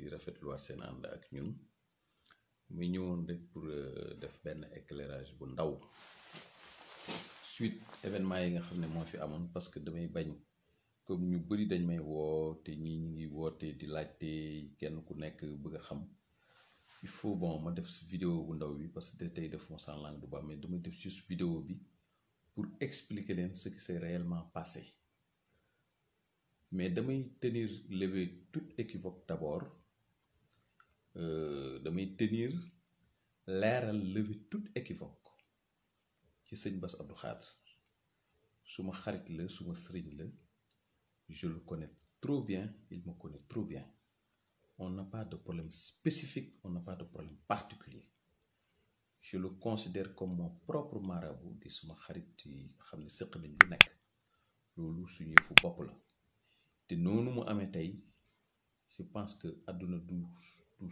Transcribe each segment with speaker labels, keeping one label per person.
Speaker 1: di rafetluwaat seen ànd ak ñun muy ñëwoon rek pour def benn éclairage bu ndaw suite événement yi nga xam ne moo fi amoon parce que damay bañ comme ñu bëri dañ may woo te ñi ñu ngi woote di laajte kenn ku nekk bëgg a xam il faut bon ma def vidéo bu ndaw bi parce que tey def ma sans langue du baax mais damay def juste vidéo bi pour expliquer leen ce qui s'est réellement passé mais damay tenir lever toute équivoque d'abord damay tenir leeral lever toute équivoque ci sëñ Bass Abdou Khadre suma xarit la suma sëriñ la je le connais trop bien il me connaît trop bien on n'a pas de problème spécifique on n'a pas de problème particulier je le considère comme mon propre marabout di suma xarit yi nga xam ne sëq nañ lu nekk loolu suñu yëfu bopp la te noonu mu amee tey je pense que àdduna du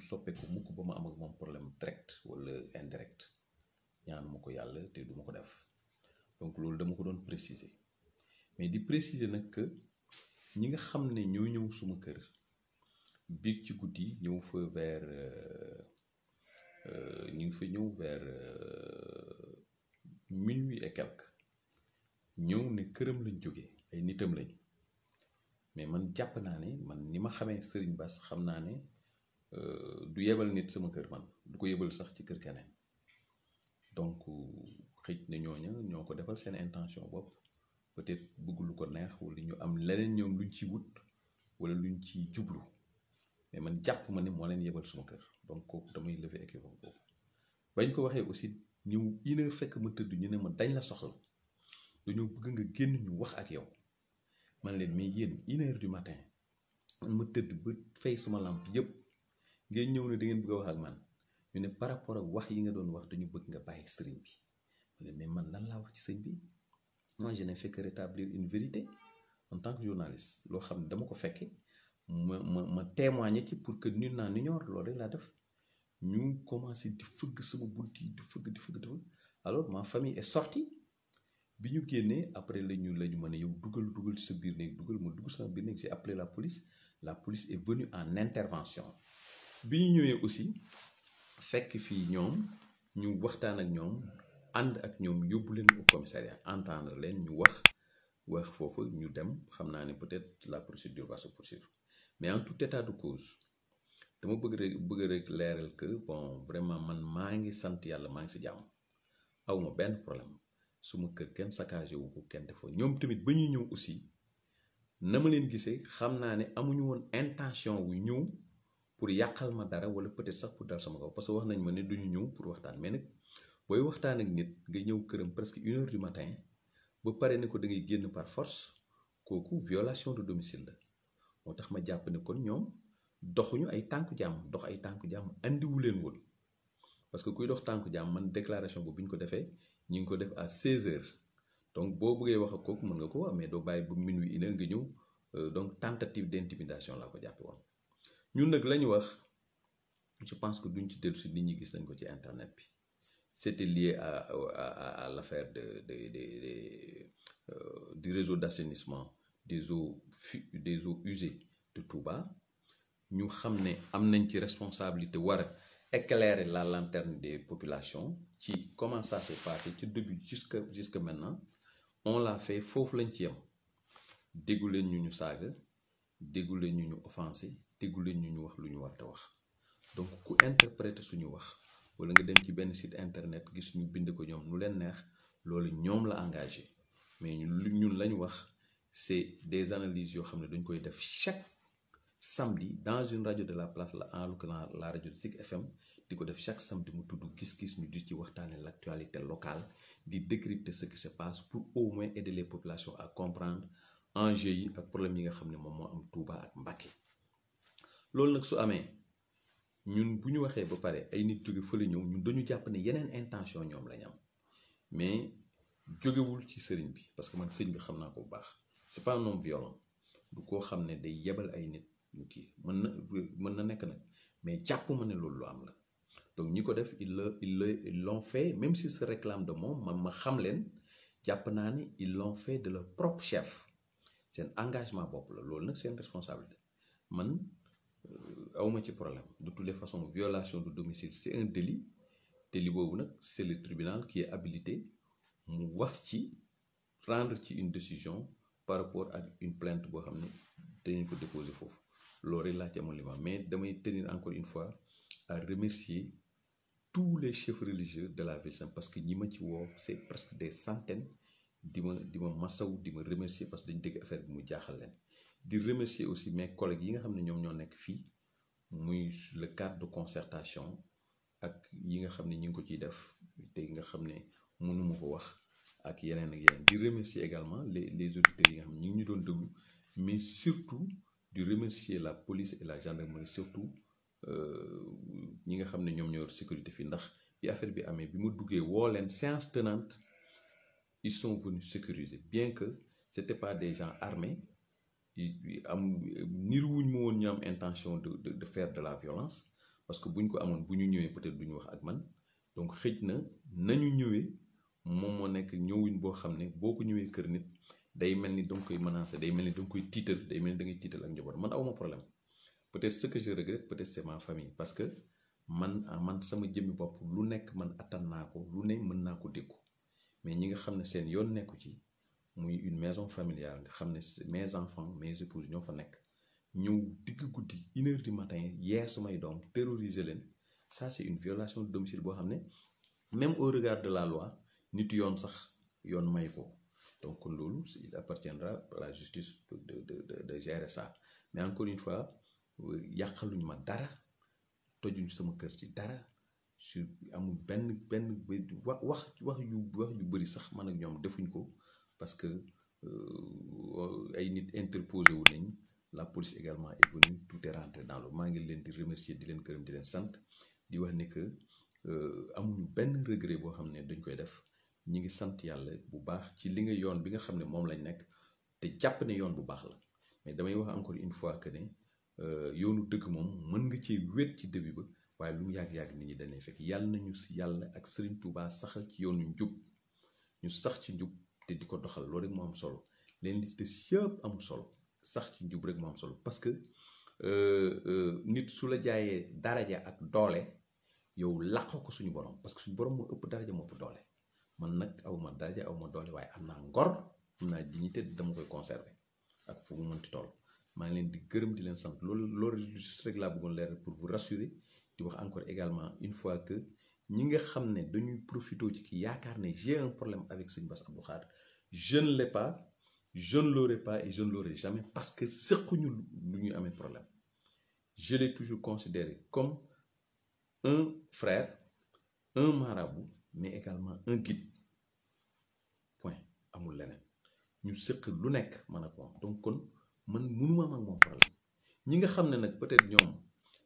Speaker 1: soppeeku mukk ba ma am ak moom problème direct wala indirect ñaanuma ko yàlla te duma ko def donc loolu dama ko doon préciser mais di préciser nag que ñi nga xam ne ñoo ñëw suma kër biig ci guddi ñëw fa vers ñu ngi fa ñëw vers minuit et quelque ñëw ne këram lañ jóge ay nitam lañ mais man jàpp naa ne man ni ma xamee Serigne Bass xam naa ne du yebal nit sama kër man du ko yebal sax ci kër keneen donc xëj na ñooña ñoo ko defal seen intention bopp peut-être bëgg lu ko neex wala ñu am leneen ñoom luñ ci wut wala luñ ci jublu mais man jàpp ma ne moo leen yebal suma kër donc kooku damay lever équivoque boobu bañ ko waxee aussi ñëw une heure fekk ma tëdd ñu ne ma dañ la soxla dañoo bëgg nga génn ñu wax ak yow man leen mais yéen 1h du matin ma tëdd ba fay suma lampe yëpp ngeen ñëw ne da ngeen bëgg a wax ak man ñu ne par rapport ak wax yi nga doon wax dañu bëgg nga bàyyi sëriñ bi mais man lan laa wax ci sëñ bi moi je n'ai fait que rétablir une vérité en tant que journaliste loo xam ne dama ko fekke ma témoigner ci pour que nul n'en ignore loolu rek laa def ñu commencé di fëgg sama bunt yi di fëgg alors ma famille est sortie bi ñu génnee après la ñu mën a yow dugal ci sa biir néeg ma dugg sama biir néeg j'ai appelé la police est venue en intervention bi ñu ñëwee aussi fekk fii ñoom ñu waxtaan ak ñoom ànd ak ñoom yóbbu leen au commissariat entendre leen ñu wax foofu ñu dem xam naa ne peut-être la procédure va se poursuivre mais en tout état de cause dama bëgg rek leeral que bon vraiment man maa ngi sant yàlla maa ngi si jàmm awma benn problème suma kër kenn saccagé wu ko kenn defoo ñoom tamit ba ñuy ñëw aussi na ma leen gisee xam naa ne amuñu woon intention wu ñëw pour yàqal ma dara wala peut-être sax pour dal sama kaw parce que wax nañ ma ne duñu ñëw pour waxtaan mais nag booy waxtaan ak nit nga ñëw këram presque 1h du matin ba pare ne ko da ngay génn par force kooku violation de domicile la moo tax ma jàpp ne kon ñoom doxuñu ay tànku jàmm dox ay tànku jàmm andiwu leen woon parce que kuy dox tànku jàmm man déclaration boobu bi ñu ko defee ñu ngi ko def à 16h donc boo bëggee wax ak kooku mën nga ko wax mais doo bàyyi ba minuit une heure nga ñëw donc tentative d'intimidation laa ko jàppe woon ñun nag la ñu wax je pense que duñ ci dellu si nit ñi gis nañ ko ci internet bi c'était lié à l'affaire du réseau d'assainissement des eaux usées de Touba ñu xam ne am nañ ci responsabilité war a éclairer la lanterne des populations ci comment ça s'est passé ci début jusque maintenant on l'a fait foofu lañ ci yem déggu leen ñu saaga déggu leen ñu offensé déggu leen ñu wax lu ñu war a wax donc ku interpréter suñu wax wala nga dem ci benn site internet gis ñu bind ko ñoom nu leen neex loolu ñoom la engagé mais ñun lañ wax c'est des analyses yoo xam ne dañ koy def chaque samedi dans une radio de la place la en l'occurrence la radio Zik FM di ko def chaque samedi mu tudd gis-gis ñu di ci waxtaane l'actualité locale di décrypter ce qui se passe pour au moins aider les populations à comprendre enjeux yi ak problème yi nga xam ne moom moo am Touba ak Mbacké loolu nag su amee ñun bu ñu waxee ba pare ay nit jóge fële ñëw ñun dañu jàpp ne yeneen intention ñoom lañ am mais jógewul ci sëriñ bi parce que man sëriñ bi xam naa ko bu baax c'est pas un homme violent du koo xam ne day yebal ay nit ñu kii mën na nekk nag mais jàpp ma ne loolu lu am la donc ñi ko def ils l'ont fait même s'ils se réclament de moom man ma xam leen jàpp naa ni ils l'ont fait de leur propre chef seen engagement bopp la loolu nag seen responsabilité man awma ci problème de toutes les façons violation de domicile c'est un délit boobu nag c'est le tribunal qui est habilité mu wax ci rendre ci une décision par rapport ak une plainte boo xam ne dañu ko déposer foofu loolu rek laa ci amoon li ma mais damay tenir encore une fois à remercier tous les chefs religieux de la ville sainte parce que ñi ma ci woo c'est presque des centaines di ma masaw di ma remercier parce que dañu dégg affaire bi mu jaaxal leen di remercier aussi mes collègues yi nga xam ne ñoom ñoo nekk fii muy le cadre de concertation ak yi nga xam ne ñu ngi ko ciy def te nga xam ne mënuma ko wax ak yeneen ak yeneen di remercier également les auditeurs yi nga xam ne ñu ngi ñu doon déglu mais surtout di remercier la police et la gendarmerie surtout ñi nga xam ne ñoom ñoo yor sécurité fii ndax bi affaire bi amee bi ma duggee woo leen séance tenante ils sont venus sécuriser bien que c'était pas des gens armés am niruwuñ ma woon ñu am intention de faire de la violence parce que buñ ko amoon bu ñu ñëwee peut-être duñu wax ak man donc xëj na nañu ñëwee moom moo nekk ñëwuñ boo xam ne boo ko ñëwee kër nit day mel ni danga koy menacer day mel ni danga koy tiital day mel ni da ngay tiital ak njaboot man awma problème peut-être ce que je regrette peut-être c'est ma famille parce que man sama jëmmi bopp lu nekk man attan naa ko lu ne mën naa ko dékku mais ñi nga xam ne seen yoon nekku ci muy une maison familiale nga xam ne mes enfants mes épouses ñoo fa nekk ñëw digg guddi 1h du matin yee samay doom terroriser leen ça c'est une violation de domicile boo xam ne même au regard de la loi nit yoon sax yoon may ko donc loolu il appartiendra à la justice de gérer ça mais encore une fois yàqaluñ ma dara tojuñ sama kër ci dara su amul benn wax yu bëri sax man ak ñoom defuñ ko parce que ay nit interposé wu nañ la police également est venue tout est rentré dans l'eau maa ngi leen di remercier di leen gërëm di leen sant di wax ni que amuñu benn regret boo xam ne dañ koy def ñi ngi sant yàlla bu baax ci li nga yoon bi nga xam ne moom lañ nekk te jàpp ne yoon bu baax la mais damay wax encore une fois que ne yoonu dëgg moom mën nga cee wéet ci début ba waaye lu mu yàgg-yàgg nit ñi dañ lay fekk yàlla nañu si yàlla ak Serigne Touba saxal ci yoonu njub ñu sax ci njub te di ko doxal loolu rek moo am solo leen li ci des yëpp amul solo sax ci njub rek moo am solo parce que nit su la jaayee daraja ak doole yow làq ko suñu borom parce que suñu borom moo ëpp daraja moo ëpp doole man nag awma daraja awma doole waaye am naa ngor am naa dignité dama koy conserver ak fu mu mënti toll maa ngi leen di gërëm di leen sant loolu juste rek laa bëggoon leeral pour vous rassurer di wax encore également une fois que ñi nga xam ne dañuy profité ci ki yaakaar ne j'ai un problème avec Sëñ Bass Abdou Khadre je ne l'ai pas je ne l'aurai pas et je ne l'aurai jamais parce que sequñu lu ñuy amee problème je l'ai toujours considéré comme un frère un marabout mais également un guide point amul leneen ñu sëq lu nekk man ak moom donc kon man mënuma am ak moom problème ñi nga xam ne nag peut-être ñoom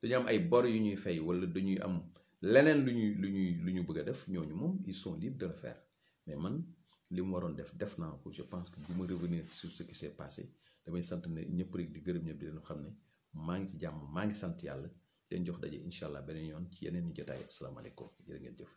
Speaker 1: dañu am ay bor yu ñuy fay wala dañuy am leneen lu ñu bëgg a def ñooñu moom ils sont libres de le faire mais man li mu waroon def naa ko je pense que bu ma revenir sur ce qui s'est passé damay sant ne ñëpp rek di gërëm ñëpp di leen xam ne maa ngi ci jàmm maa ngi sant yàlla leen jox daje incha allah beneen yoon ci yeneen i jotaay asalaamaaleykum jërë ngeen jëf.